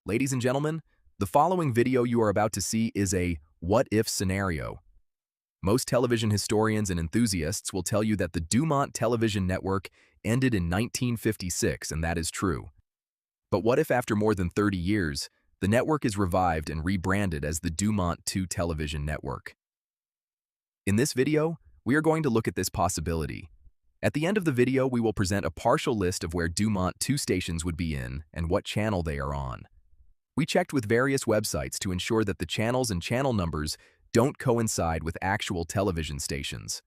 Ladies and gentlemen, the following video you are about to see is a what-if scenario. Most television historians and enthusiasts will tell you that the DuMont Television Network ended in 1956, and that is true. But what if after more than 30 years, the network is revived and rebranded as the DuMont2 Television Network? In this video, we are going to look at this possibility. At the end of the video, we will present a partial list of where DuMont2 stations would be in and what channel they are on. We checked with various websites to ensure that the channels and channel numbers don't coincide with actual television stations.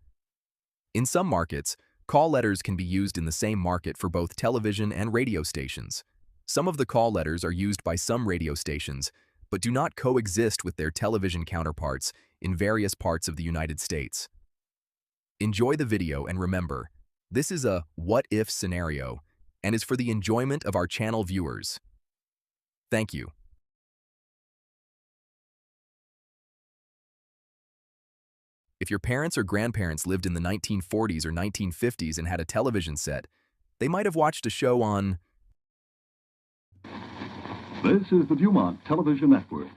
In some markets, call letters can be used in the same market for both television and radio stations. Some of the call letters are used by some radio stations, but do not coexist with their television counterparts in various parts of the United States. Enjoy the video and remember, this is a what-if scenario and is for the enjoyment of our channel viewers. Thank you. If your parents or grandparents lived in the 1940s or 1950s and had a television set, they might have watched a show on... This is the DuMont Television Network.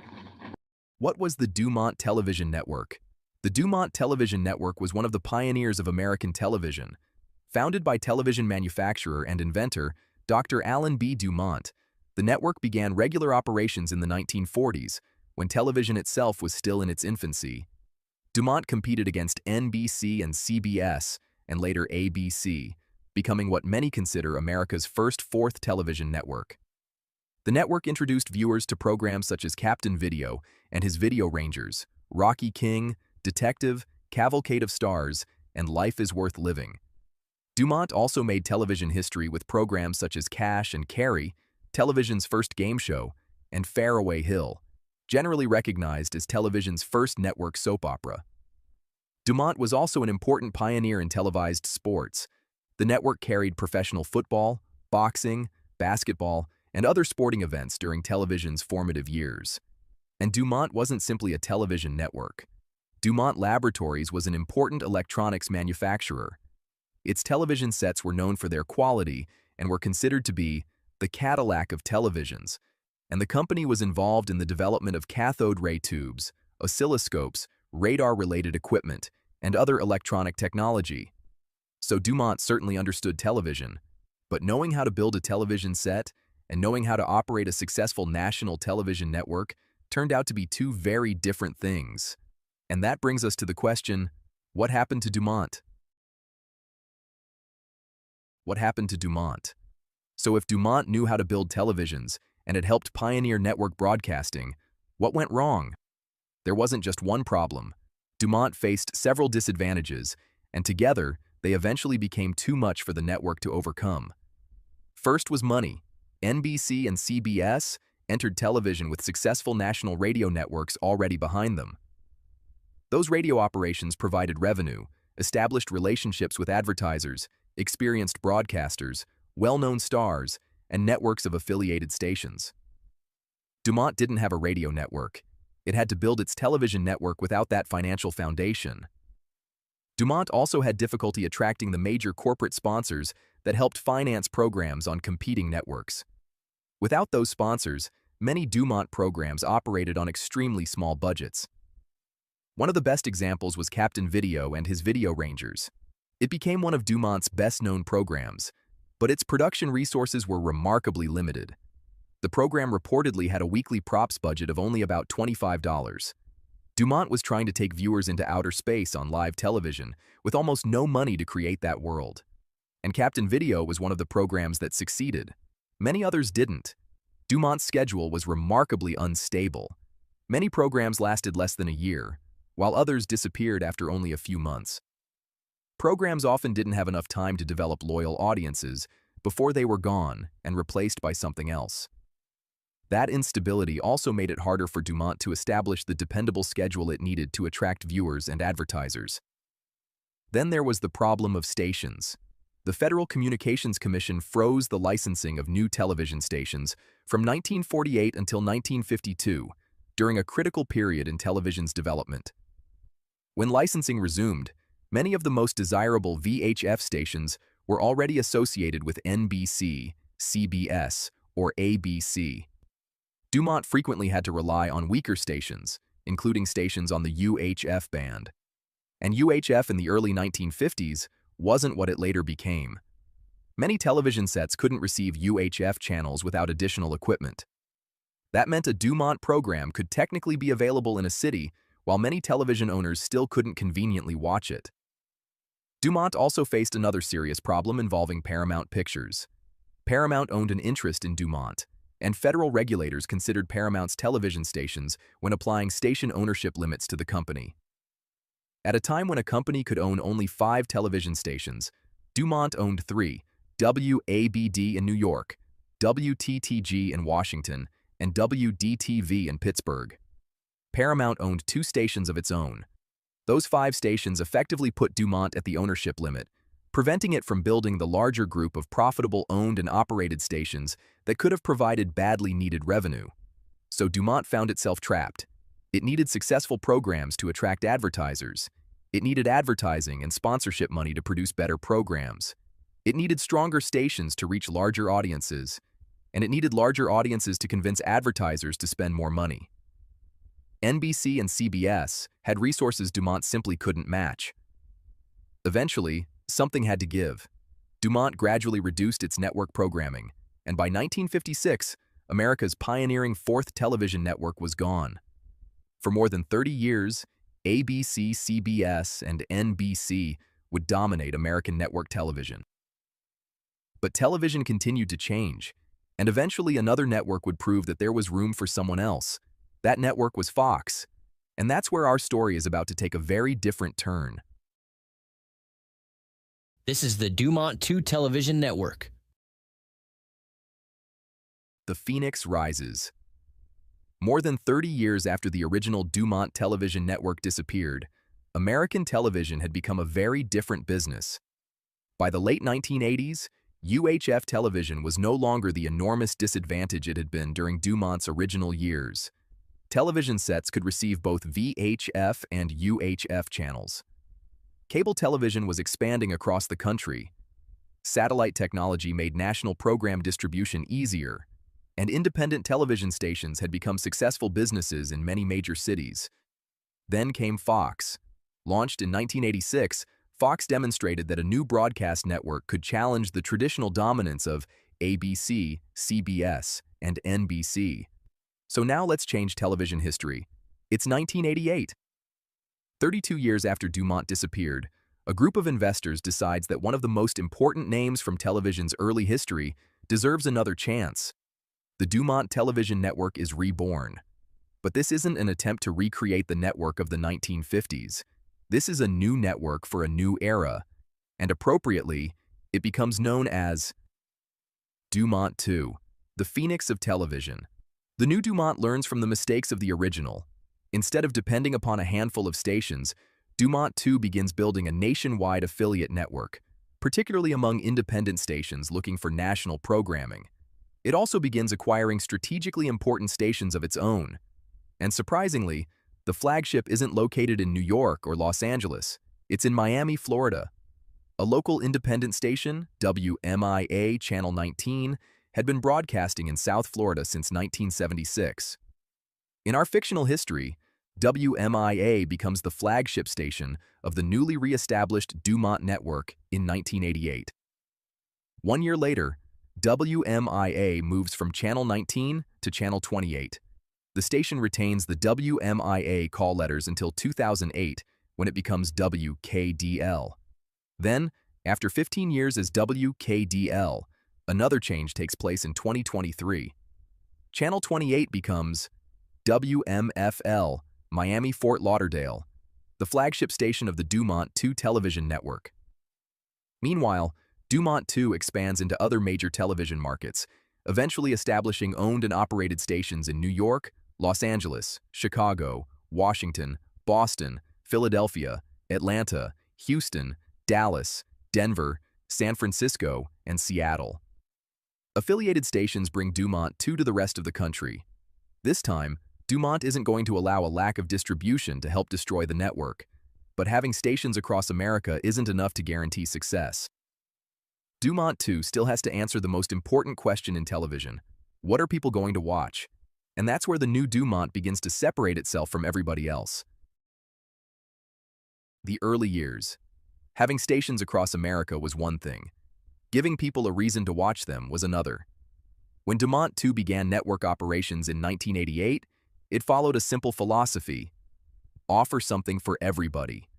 What was the DuMont Television Network? The DuMont Television Network was one of the pioneers of American television. Founded by television manufacturer and inventor Dr. Alan B. DuMont, the network began regular operations in the 1940s, when television itself was still in its infancy. DuMont competed against NBC and CBS, and later ABC, becoming what many consider America's first fourth television network. The network introduced viewers to programs such as Captain Video and his Video Rangers, Rocky King, Detective, Cavalcade of Stars, and Life is Worth Living. DuMont also made television history with programs such as Cash and Carey, television's first game show, and Faraway Hill, generally recognized as television's first network soap opera. DuMont was also an important pioneer in televised sports. The network carried professional football, boxing, basketball, and other sporting events during television's formative years. And DuMont wasn't simply a television network. DuMont Laboratories was an important electronics manufacturer. Its television sets were known for their quality and were considered to be the Cadillac of televisions, and the company was involved in the development of cathode ray tubes, oscilloscopes, radar-related equipment, and other electronic technology. So DuMont certainly understood television, but knowing how to build a television set and knowing how to operate a successful national television network turned out to be two very different things. And that brings us to the question, what happened to DuMont? What happened to DuMont? So if DuMont knew how to build televisions and had helped pioneer network broadcasting, what went wrong? There wasn't just one problem. DuMont faced several disadvantages, and together, they eventually became too much for the network to overcome. First was money. NBC and CBS entered television with successful national radio networks already behind them. Those radio operations provided revenue, established relationships with advertisers, experienced broadcasters, well-known stars, and networks of affiliated stations. DuMont didn't have a radio network. It had to build its television network without that financial foundation. DuMont also had difficulty attracting the major corporate sponsors that helped finance programs on competing networks. Without those sponsors, many DuMont programs operated on extremely small budgets. One of the best examples was Captain Video and his Video Rangers. It became one of DuMont's best-known programs, but its production resources were remarkably limited. The program reportedly had a weekly props budget of only about $25. DuMont was trying to take viewers into outer space on live television, with almost no money to create that world. And Captain Video was one of the programs that succeeded. Many others didn't. DuMont's schedule was remarkably unstable. Many programs lasted less than a year, while others disappeared after only a few months. Programs often didn't have enough time to develop loyal audiences before they were gone and replaced by something else. That instability also made it harder for DuMont to establish the dependable schedule it needed to attract viewers and advertisers. Then there was the problem of stations. The Federal Communications Commission froze the licensing of new television stations from 1948 until 1952, during a critical period in television's development. When licensing resumed, many of the most desirable VHF stations were already associated with NBC, CBS, or ABC. DuMont frequently had to rely on weaker stations, including stations on the UHF band. And UHF in the early 1950s wasn't what it later became. Many television sets couldn't receive UHF channels without additional equipment. That meant a DuMont program could technically be available in a city, while many television owners still couldn't conveniently watch it. DuMont also faced another serious problem involving Paramount Pictures. Paramount owned an interest in DuMont, and federal regulators considered Paramount's television stations when applying station ownership limits to the company. At a time when a company could own only 5 television stations, DuMont owned 3, WABD in New York, WTTG in Washington, and WDTV in Pittsburgh. Paramount owned 2 stations of its own. Those 5 stations effectively put DuMont at the ownership limit, preventing it from building the larger group of profitable owned and operated stations that could have provided badly needed revenue. So DuMont found itself trapped. It needed successful programs to attract advertisers. It needed advertising and sponsorship money to produce better programs. It needed stronger stations to reach larger audiences. And it needed larger audiences to convince advertisers to spend more money. NBC and CBS had resources DuMont simply couldn't match. Eventually, something had to give. DuMont gradually reduced its network programming, and by 1956, America's pioneering 4th television network was gone. For more than 30 years, ABC, CBS, and NBC would dominate American network television. But television continued to change, and eventually another network would prove that there was room for someone else. That network was Fox, and that's where our story is about to take a very different turn. This is the DuMont2 Television Network. The Phoenix rises. More than 30 years after the original DuMont Television Network disappeared, American television had become a very different business. By the late 1980s, UHF television was no longer the enormous disadvantage it had been during DuMont's original years. Television sets could receive both VHF and UHF channels. Cable television was expanding across the country. Satellite technology made national program distribution easier, and independent television stations had become successful businesses in many major cities. Then came Fox. Launched in 1986, Fox demonstrated that a new broadcast network could challenge the traditional dominance of ABC, CBS, and NBC. So now let's change television history. It's 1988. 32 years after DuMont disappeared, a group of investors decides that one of the most important names from television's early history deserves another chance. The DuMont Television Network is reborn. But this isn't an attempt to recreate the network of the 1950s. This is a new network for a new era, and appropriately, it becomes known as DuMont2, the phoenix of television. The new DuMont learns from the mistakes of the original. Instead of depending upon a handful of stations, DuMont2 begins building a nationwide affiliate network, particularly among independent stations looking for national programming. It also begins acquiring strategically important stations of its own. And surprisingly, the flagship isn't located in New York or Los Angeles. It's in Miami, Florida. A local independent station, WMIA Channel 19, had been broadcasting in South Florida since 1976. In our fictional history, WMIA becomes the flagship station of the newly re-established DuMont network in 1988. 1 year later, WMIA moves from Channel 19 to Channel 28. The station retains the WMIA call letters until 2008, when it becomes WKDL. Then, after 15 years as WKDL, another change takes place in 2023. Channel 28 becomes WMFL, Miami-Fort Lauderdale, the flagship station of the DuMont2 Television Network. Meanwhile, DuMont2 expands into other major television markets, eventually establishing owned and operated stations in New York, Los Angeles, Chicago, Washington, Boston, Philadelphia, Atlanta, Houston, Dallas, Denver, San Francisco, and Seattle. Affiliated stations bring DuMont2 to the rest of the country. This time, DuMont isn't going to allow a lack of distribution to help destroy the network, but having stations across America isn't enough to guarantee success. DuMont2 still has to answer the most important question in television: what are people going to watch? And that's where the new DuMont begins to separate itself from everybody else. The early years. Having stations across America was one thing. Giving people a reason to watch them was another. When DuMont2 began network operations in 1988, it followed a simple philosophy: offer something for everybody.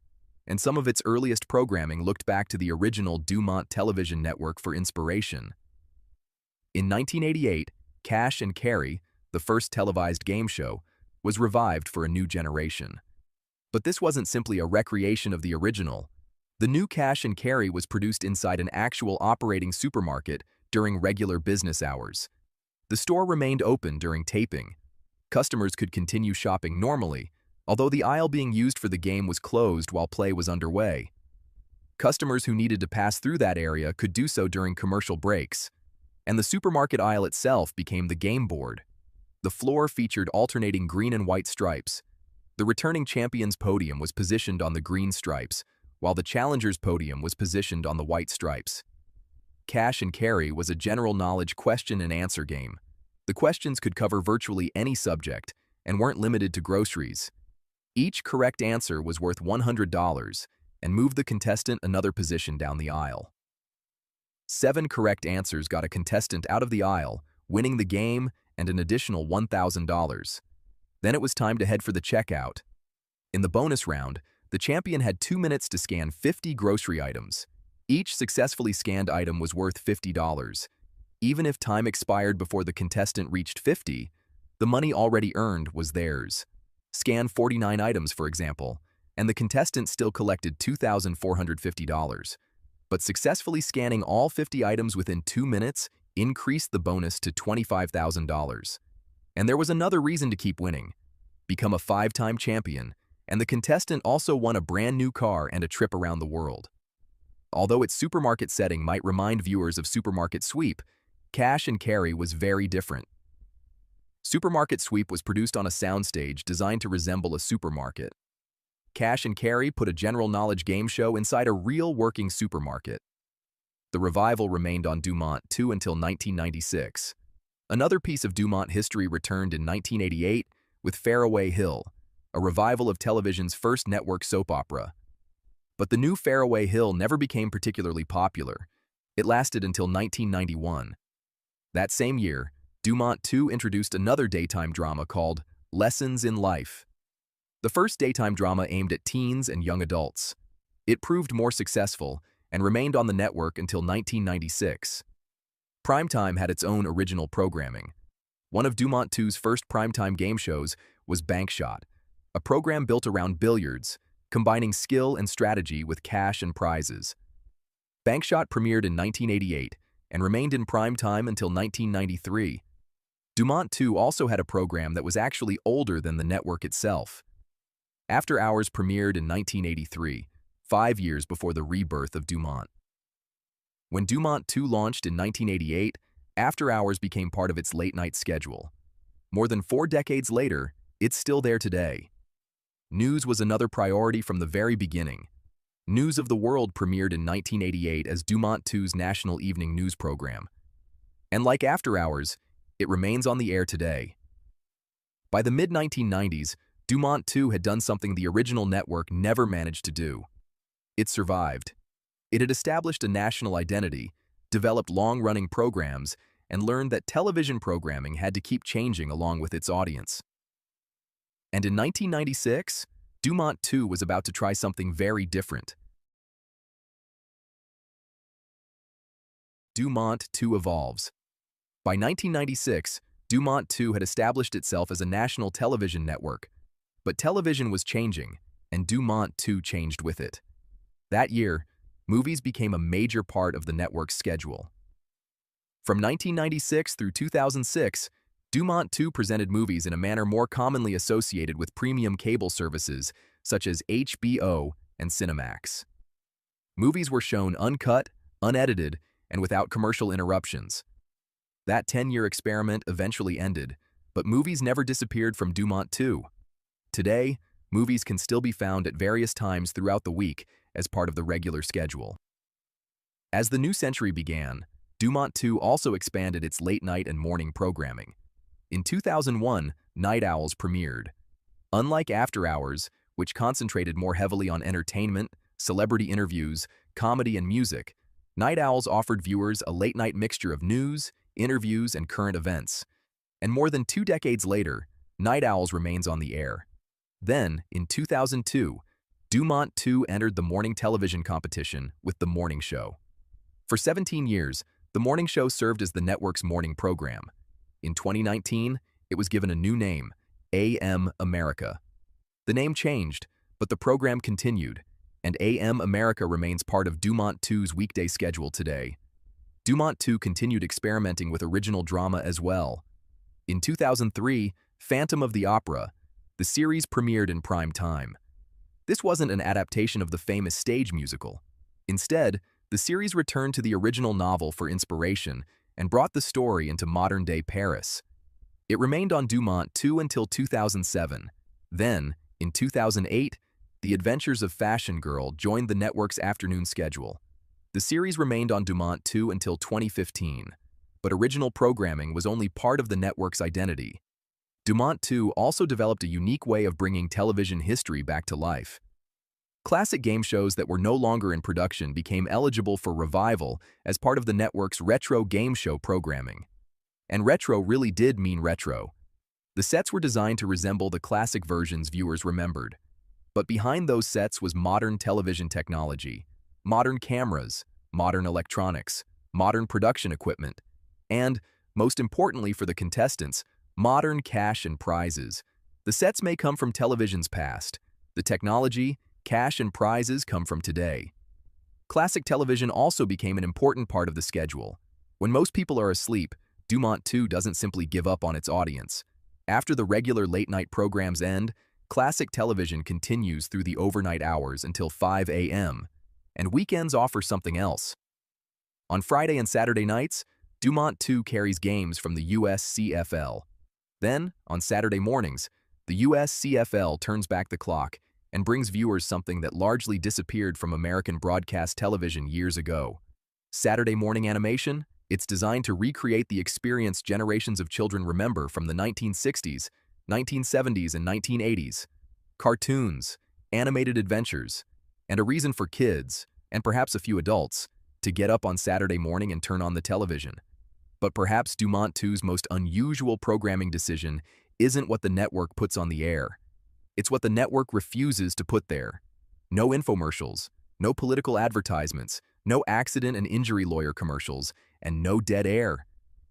And some of its earliest programming looked back to the original DuMont Television Network for inspiration. In 1988, Cash and Carry, the first televised game show, was revived for a new generation. But this wasn't simply a recreation of the original. The new Cash and Carry was produced inside an actual operating supermarket during regular business hours. The store remained open during taping. Customers could continue shopping normally, although the aisle being used for the game was closed while play was underway. Customers who needed to pass through that area could do so during commercial breaks, and the supermarket aisle itself became the game board. The floor featured alternating green and white stripes. The returning champion's podium was positioned on the green stripes, while the challenger's podium was positioned on the white stripes. Cash and Carry was a general knowledge question and answer game. The questions could cover virtually any subject and weren't limited to groceries. Each correct answer was worth $100 and moved the contestant another position down the aisle. 7 correct answers got a contestant out of the aisle, winning the game and an additional $1,000. Then it was time to head for the checkout. In the bonus round, the champion had 2 minutes to scan 50 grocery items. Each successfully scanned item was worth $50. Even if time expired before the contestant reached 50, the money already earned was theirs. Scan 49 items, for example, and the contestant still collected $2,450. But successfully scanning all 50 items within 2 minutes increased the bonus to $25,000. And there was another reason to keep winning: become a 5-time champion, and the contestant also won a brand new car and a trip around the world. Although its supermarket setting might remind viewers of Supermarket Sweep, Cash and Carry was very different. Supermarket Sweep was produced on a soundstage designed to resemble a supermarket. Cash and Carry put a general knowledge game show inside a real working supermarket. The revival remained on DuMont2 until 1996. Another piece of DuMont history returned in 1988 with Faraway Hill, a revival of television's first network soap opera. But the new Faraway Hill never became particularly popular. It lasted until 1991. That same year, DuMont2 introduced another daytime drama called Lessons in Life. The first daytime drama aimed at teens and young adults. It proved more successful and remained on the network until 1996. Primetime had its own original programming. One of DuMont2's first primetime game shows was Bankshot, a program built around billiards, combining skill and strategy with cash and prizes. Bankshot premiered in 1988 and remained in primetime until 1993. DuMont2 also had a program that was actually older than the network itself. After Hours premiered in 1983, 5 years before the rebirth of DuMont. When DuMont2 launched in 1988, After Hours became part of its late-night schedule. More than 4 decades later, it's still there today. News was another priority from the very beginning. News of the World premiered in 1988 as DuMont2's national evening news program. And like After Hours, it remains on the air today. By the mid-1990s, DuMont2 had done something the original network never managed to do. It survived. It had established a national identity, developed long-running programs, and learned that television programming had to keep changing along with its audience. And in 1996, DuMont2 was about to try something very different. DuMont2 evolves. By 1996, DuMont2 had established itself as a national television network, but television was changing, and DuMont2 changed with it. That year, movies became a major part of the network's schedule. From 1996 through 2006, DuMont2 presented movies in a manner more commonly associated with premium cable services such as HBO and Cinemax. Movies were shown uncut, unedited, and without commercial interruptions. That 10-year experiment eventually ended, but movies never disappeared from DuMont2. Today, movies can still be found at various times throughout the week as part of the regular schedule. As the new century began, DuMont2 also expanded its late-night and morning programming. In 2001, Night Owls premiered. Unlike After Hours, which concentrated more heavily on entertainment, celebrity interviews, comedy, and music, Night Owls offered viewers a late-night mixture of news, interviews, and current events. And more than 2 decades later, Night Owls remains on the air. Then, in 2002, DuMont2 entered the morning television competition with The Morning Show. For 17 years, The Morning Show served as the network's morning program. In 2019, it was given a new name, AM America. The name changed, but the program continued, and AM America remains part of DuMont2's weekday schedule today. DuMont2 continued experimenting with original drama as well. In 2003, Phantom of the Opera, the series premiered in prime time. This wasn't an adaptation of the famous stage musical. Instead, the series returned to the original novel for inspiration and brought the story into modern-day Paris. It remained on DuMont2 until 2007. Then, in 2008, The Adventures of Fashion Girl joined the network's afternoon schedule. The series remained on DuMont2 until 2015, but original programming was only part of the network's identity. DuMont2 also developed a unique way of bringing television history back to life. Classic game shows that were no longer in production became eligible for revival as part of the network's retro game show programming. And retro really did mean retro. The sets were designed to resemble the classic versions viewers remembered. But behind those sets was modern television technology, modern cameras, modern electronics, modern production equipment, and, most importantly for the contestants, modern cash and prizes. The sets may come from television's past. The technology, cash, and prizes come from today. Classic television also became an important part of the schedule. When most people are asleep, DuMont2 doesn't simply give up on its audience. After the regular late-night programs end, classic television continues through the overnight hours until 5 a.m., and weekends offer something else. On Friday and Saturday nights, DuMont2 carries games from the USCFL. Then, on Saturday mornings, the USCFL turns back the clock and brings viewers something that largely disappeared from American broadcast television years ago. Saturday morning animation, it's designed to recreate the experience generations of children remember from the 1960s, 1970s, and 1980s. Cartoons, animated adventures, and a reason for kids, and perhaps a few adults, to get up on Saturday morning and turn on the television. But perhaps DuMont2's most unusual programming decision isn't what the network puts on the air. It's what the network refuses to put there. No infomercials, no political advertisements, no accident and injury lawyer commercials, and no dead air.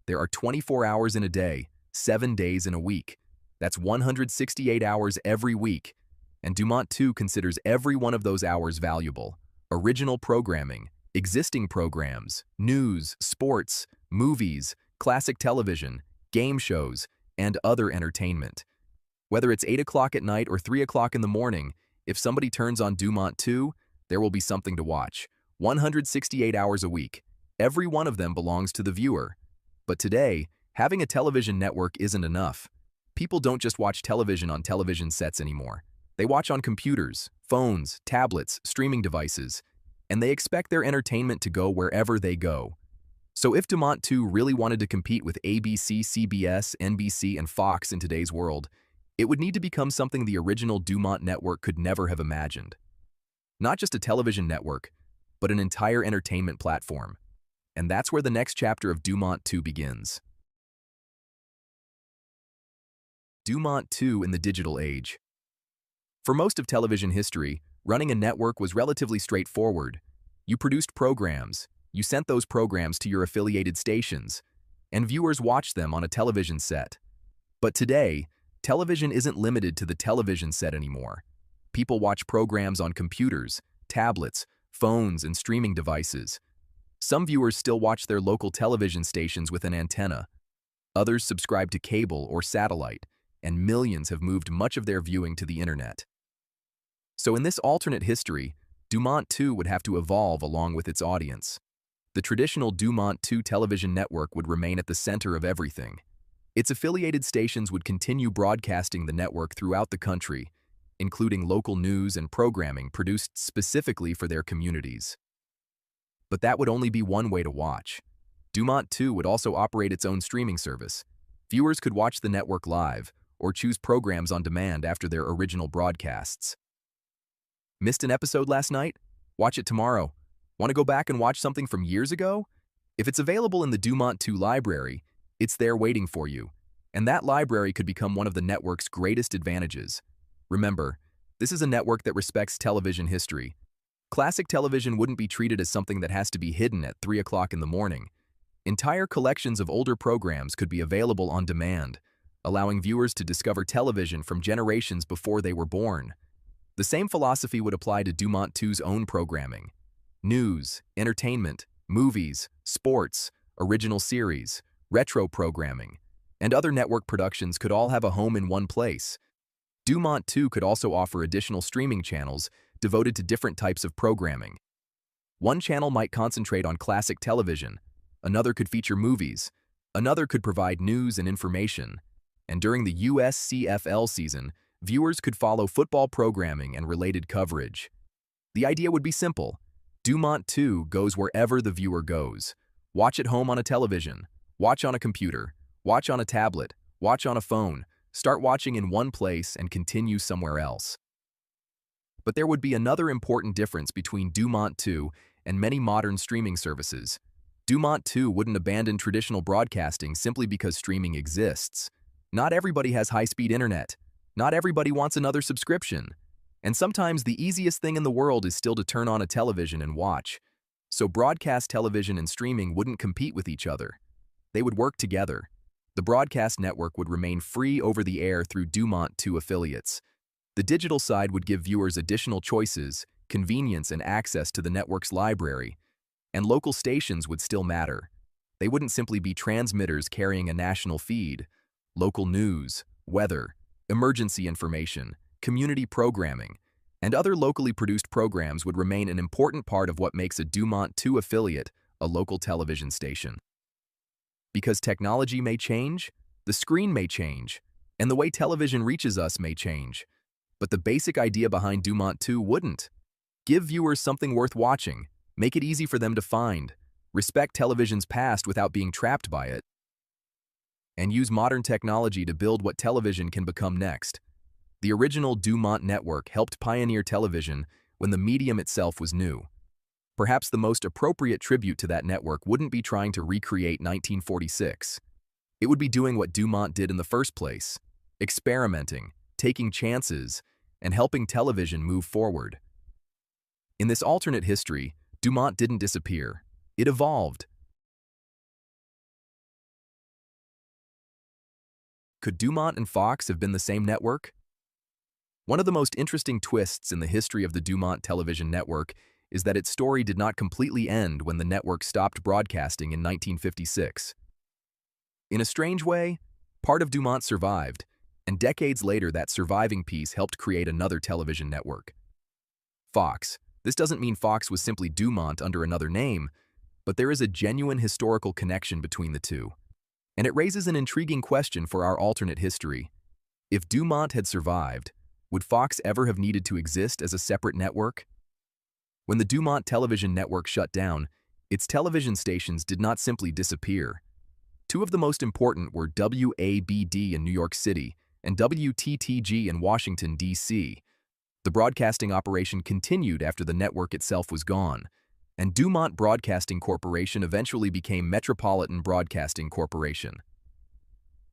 There are 24 hours in a day, 7 days in a week. That's 168 hours every week. And DuMont2 considers every one of those hours valuable. Original programming, existing programs, news, sports, movies, classic television, game shows, and other entertainment. Whether it's 8 o'clock at night or 3 o'clock in the morning, if somebody turns on DuMont2, there will be something to watch. 168 hours a week. Every one of them belongs to the viewer. But today, having a television network isn't enough. People don't just watch television on television sets anymore. They watch on computers, phones, tablets, streaming devices, and they expect their entertainment to go wherever they go. So if DuMont2 really wanted to compete with ABC, CBS, NBC, and Fox in today's world, it would need to become something the original DuMont network could never have imagined. Not just a television network, but an entire entertainment platform. And that's where the next chapter of DuMont2 begins. DuMont2 in the digital age. For most of television history, running a network was relatively straightforward. You produced programs, you sent those programs to your affiliated stations, and viewers watched them on a television set. But today, television isn't limited to the television set anymore. People watch programs on computers, tablets, phones, and streaming devices. Some viewers still watch their local television stations with an antenna. Others subscribe to cable or satellite, and millions have moved much of their viewing to the internet. So in this alternate history, DuMont2 would have to evolve along with its audience. The traditional DuMont2 television network would remain at the center of everything. Its affiliated stations would continue broadcasting the network throughout the country, including local news and programming produced specifically for their communities. But that would only be one way to watch. DuMont2 would also operate its own streaming service, Viewers could watch the network live or choose programs on demand after their original broadcasts. Missed an episode last night? Watch it tomorrow. Want to go back and watch something from years ago? If it's available in the DuMont2 library, it's there waiting for you. And that library could become one of the network's greatest advantages. Remember, this is a network that respects television history. Classic television wouldn't be treated as something that has to be hidden at 3 o'clock in the morning. Entire collections of older programs could be available on demand, allowing viewers to discover television from generations before they were born. The same philosophy would apply to DuMont2's own programming. News, entertainment, movies, sports, original series, retro programming, and other network productions could all have a home in one place. DuMont2 could also offer additional streaming channels devoted to different types of programming. One channel might concentrate on classic television, another could feature movies, another could provide news and information, and during the USCFL season, viewers could follow football programming and related coverage. The idea would be simple. DuMont2 goes wherever the viewer goes. Watch at home on a television, watch on a computer, watch on a tablet, watch on a phone, start watching in one place and continue somewhere else. But there would be another important difference between DuMont2 and many modern streaming services. DuMont2 wouldn't abandon traditional broadcasting simply because streaming exists. Not everybody has high-speed internet. Not everybody wants another subscription. And sometimes the easiest thing in the world is still to turn on a television and watch. So broadcast television and streaming wouldn't compete with each other. They would work together. The broadcast network would remain free over the air through DuMont2 affiliates. The digital side would give viewers additional choices, convenience, and access to the network's library. And local stations would still matter. They wouldn't simply be transmitters carrying a national feed. Local news, weather, emergency information, community programming, and other locally produced programs would remain an important part of what makes a DuMont2 affiliate a local television station. Because technology may change, the screen may change, and the way television reaches us may change. But the basic idea behind DuMont2 wouldn't. Give viewers something worth watching, make it easy for them to find, respect television's past without being trapped by it, and use modern technology to build what television can become next. The original DuMont network helped pioneer television when the medium itself was new. Perhaps the most appropriate tribute to that network wouldn't be trying to recreate 1946. It would be doing what DuMont did in the first place, experimenting, taking chances, and helping television move forward. In this alternate history, DuMont didn't disappear. It evolved. Could DuMont and Fox have been the same network? One of the most interesting twists in the history of the DuMont Television Network is that its story did not completely end when the network stopped broadcasting in 1956. In a strange way, part of DuMont survived, and decades later that surviving piece helped create another television network. Fox. This doesn't mean Fox was simply DuMont under another name, but there is a genuine historical connection between the two. And it raises an intriguing question for our alternate history. If DuMont had survived, would Fox ever have needed to exist as a separate network? When the DuMont Television Network shut down, its television stations did not simply disappear. Two of the most important were WABD in New York City and WTTG in Washington, D.C. The broadcasting operation continued after the network itself was gone, and DuMont Broadcasting Corporation eventually became Metropolitan Broadcasting Corporation.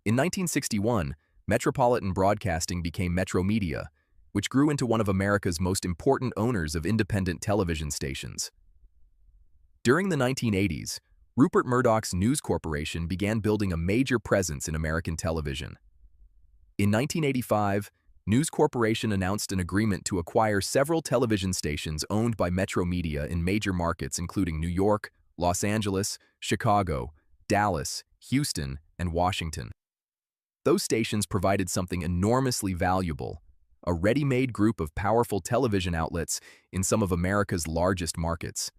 In 1961, Metropolitan Broadcasting became Metro Media, which grew into one of America's most important owners of independent television stations. During the 1980s, Rupert Murdoch's News Corporation began building a major presence in American television. In 1985, News Corporation announced an agreement to acquire several television stations owned by Metro Media in major markets including New York, Los Angeles, Chicago, Dallas, Houston, and Washington. Those stations provided something enormously valuable, a ready-made group of powerful television outlets in some of America's largest markets.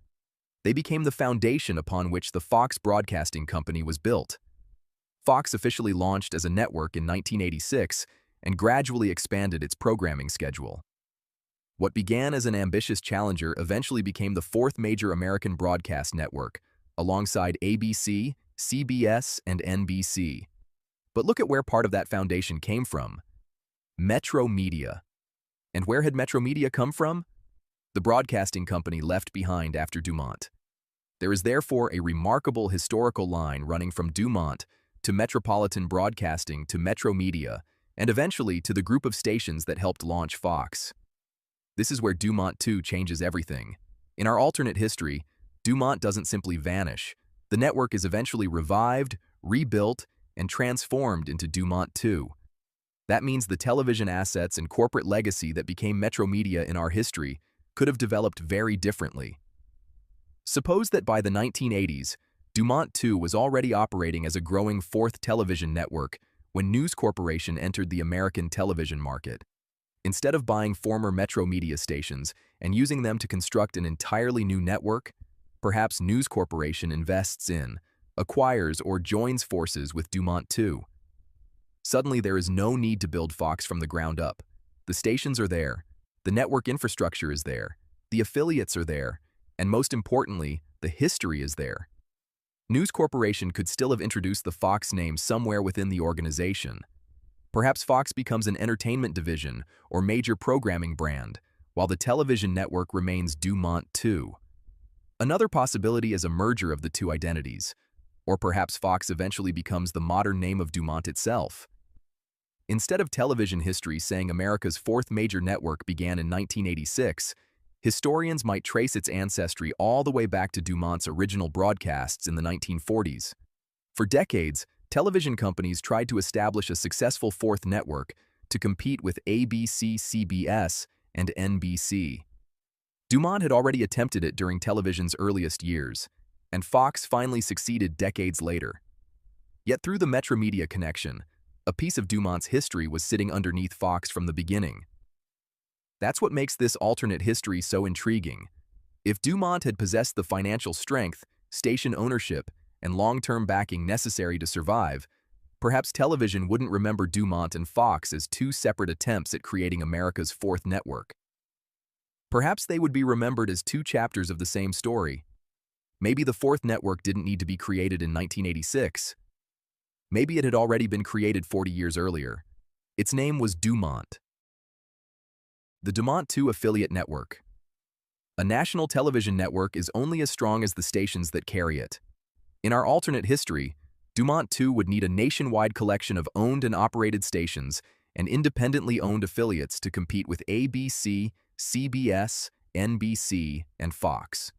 They became the foundation upon which the Fox Broadcasting Company was built. Fox officially launched as a network in 1986 and gradually expanded its programming schedule. What began as an ambitious challenger eventually became the fourth major American broadcast network, alongside ABC, CBS, and NBC. But look at where part of that foundation came from. Metro Media. And where had Metro Media come from? The broadcasting company left behind after DuMont. There is therefore a remarkable historical line running from DuMont to Metropolitan Broadcasting to Metro Media, and eventually to the group of stations that helped launch Fox. This is where DuMont2 changes everything. In our alternate history, DuMont doesn't simply vanish. The network is eventually revived, rebuilt, and transformed into DuMont2. That means the television assets and corporate legacy that became Metro Media in our history could have developed very differently. Suppose that by the 1980s, DuMont2 was already operating as a growing fourth television network when News Corporation entered the American television market. Instead of buying former Metro Media stations and using them to construct an entirely new network, perhaps News Corporation invests in, acquires, or joins forces with DuMont2. Suddenly, there is no need to build Fox from the ground up. The stations are there, the network infrastructure is there, the affiliates are there, and most importantly, the history is there. News Corporation could still have introduced the Fox name somewhere within the organization. Perhaps Fox becomes an entertainment division or major programming brand, while the television network remains DuMont2. Another possibility is a merger of the two identities, or perhaps Fox eventually becomes the modern name of DuMont itself. Instead of television history saying America's fourth major network began in 1986, historians might trace its ancestry all the way back to DuMont's original broadcasts in the 1940s. For decades, television companies tried to establish a successful fourth network to compete with ABC, CBS, and NBC. DuMont had already attempted it during television's earliest years, and Fox finally succeeded decades later. Yet through the Metro Media connection, a piece of DuMont's history was sitting underneath Fox from the beginning. That's what makes this alternate history so intriguing. If DuMont had possessed the financial strength, station ownership, and long-term backing necessary to survive, perhaps television wouldn't remember DuMont and Fox as two separate attempts at creating America's fourth network. Perhaps they would be remembered as two chapters of the same story. Maybe the fourth network didn't need to be created in 1986. Maybe it had already been created 40 years earlier. Its name was DuMont. The DuMont2 affiliate network. A national television network is only as strong as the stations that carry it. In our alternate history, DuMont2 would need a nationwide collection of owned and operated stations and independently owned affiliates to compete with ABC, CBS, NBC, and Fox.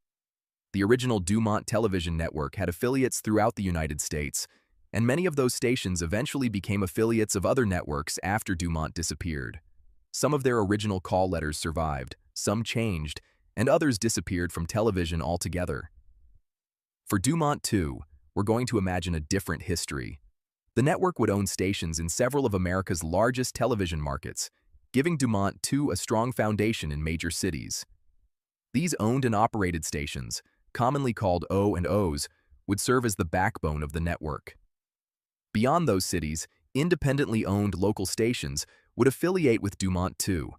The original DuMont Television Network had affiliates throughout the United States, and many of those stations eventually became affiliates of other networks after DuMont disappeared. Some of their original call letters survived, some changed, and others disappeared from television altogether. For DuMont2, we're going to imagine a different history. The network would own stations in several of America's largest television markets, giving DuMont2 a strong foundation in major cities. These owned and operated stations, commonly called O&Os, would serve as the backbone of the network. Beyond those cities, independently owned local stations would affiliate with DuMont2.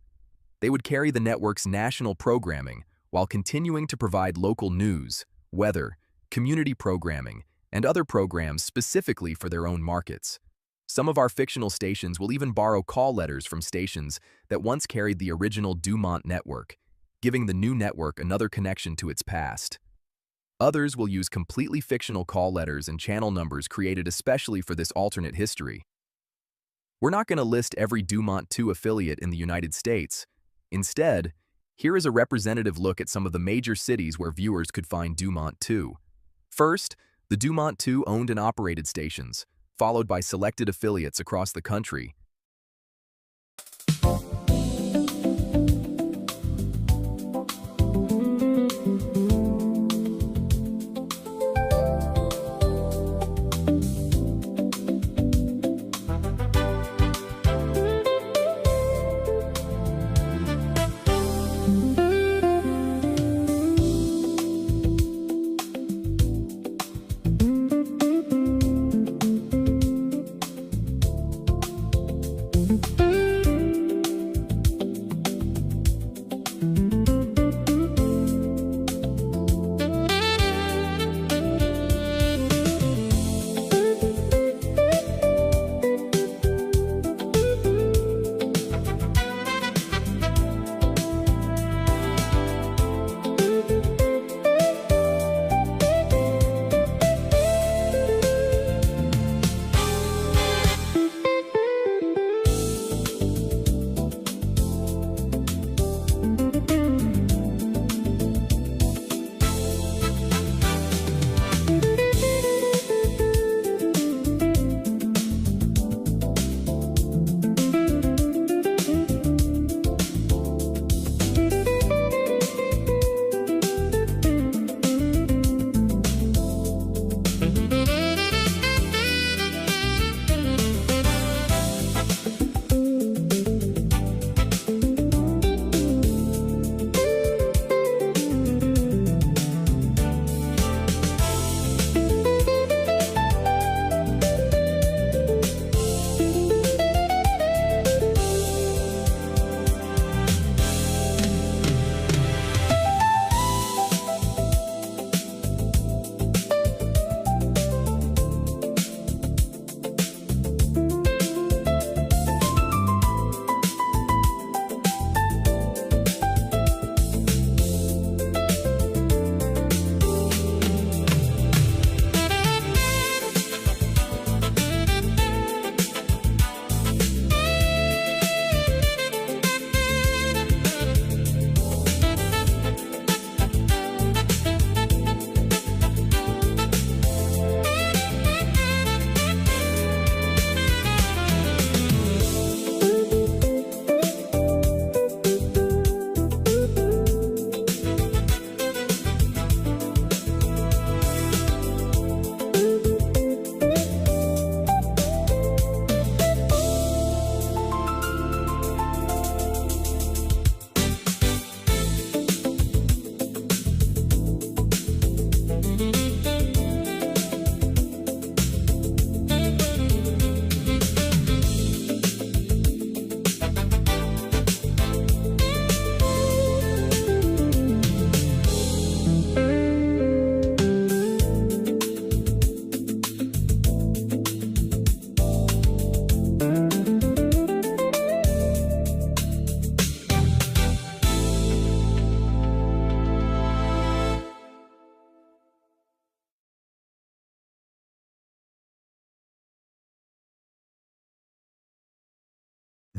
They would carry the network's national programming while continuing to provide local news, weather, community programming, and other programs specifically for their own markets. Some of our fictional stations will even borrow call letters from stations that once carried the original DuMont network, giving the new network another connection to its past. Others will use completely fictional call letters and channel numbers created especially for this alternate history. We're not going to list every DuMont2 affiliate in the United States. Instead, here is a representative look at some of the major cities where viewers could find DuMont2. First, the DuMont2 owned and operated stations, followed by selected affiliates across the country.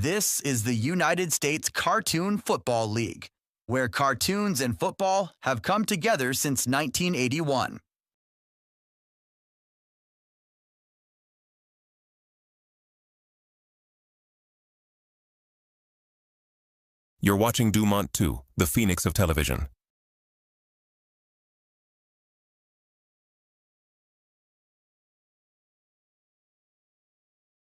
This is the United States Cartoon Football League, where cartoons and football have come together since 1981. You're watching DuMont 2, the phoenix of television.